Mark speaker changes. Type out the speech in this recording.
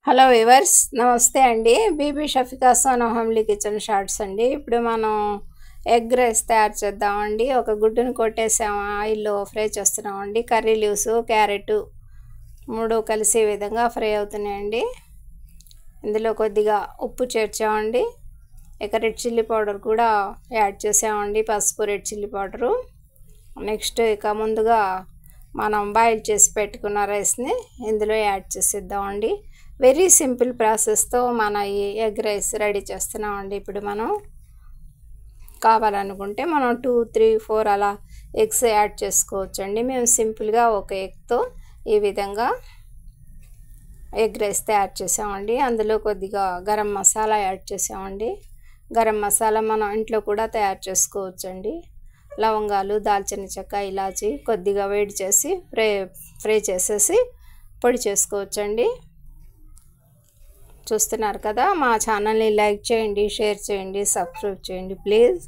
Speaker 1: Hello viewers, నమస్తే అండి. Bibi Shafika Sona homely kitchen shorts అండి. ఇప్పుడు మనం ఎగ్ రైస్ తయారు చేద్దామండి. ఒక గుడ్డును కొట్టేసాము, ఆయిల్లో ఫ్రై చేస్తున్నామండి. కర్రీ లీవ్స్, క్యారెట్ మూడు కలిసి ఈ విధంగా ఫ్రై అవుతున్నాయండి. ఇందులో కొద్దిగా ఉప్పు చేర్చామండి. ఇక రెడ్ చిల్లీ పౌడర్ కూడా యాడ్ చేసామండి, పసుపు, రెడ్ చిల్లీ పౌడరు. నెక్స్ట్ ఇక ముందుగా మనం బాయిల్ చేసి పెట్టుకున్న రైస్ని ఇందులో యాడ్ చేసేద్దామండి. వెరీ సింపుల్ ప్రాసెస్తో మన ఈ ఎగ్ రైస్ రెడీ చేస్తున్నామండి. ఇప్పుడు మనం కావాలనుకుంటే మనం 2, 3, 4 అలా ఎగ్స్ యాడ్ చేసుకోవచ్చండి. మేము సింపుల్గా ఒక ఎగ్తో ఈ విధంగా ఎగ్ రైస్ తయారు చేసామండి. అందులో కొద్దిగా గరం మసాలా యాడ్ చేసామండి. గరం మసాలా మనం ఇంట్లో కూడా తయారు చేసుకోవచ్చండి. లవంగాలు, దాల్చిన చెక్క, ఇలాచి కొద్దిగా వేడి చేసి ఫ్రై చేసేసి పొడి చేసుకోవచ్చండి. చూస్తున్నారు కదా, మా ఛానల్ని లైక్ చేయండి, షేర్ చేయండి, సబ్స్క్రైబ్ చేయండి ప్లీజ్.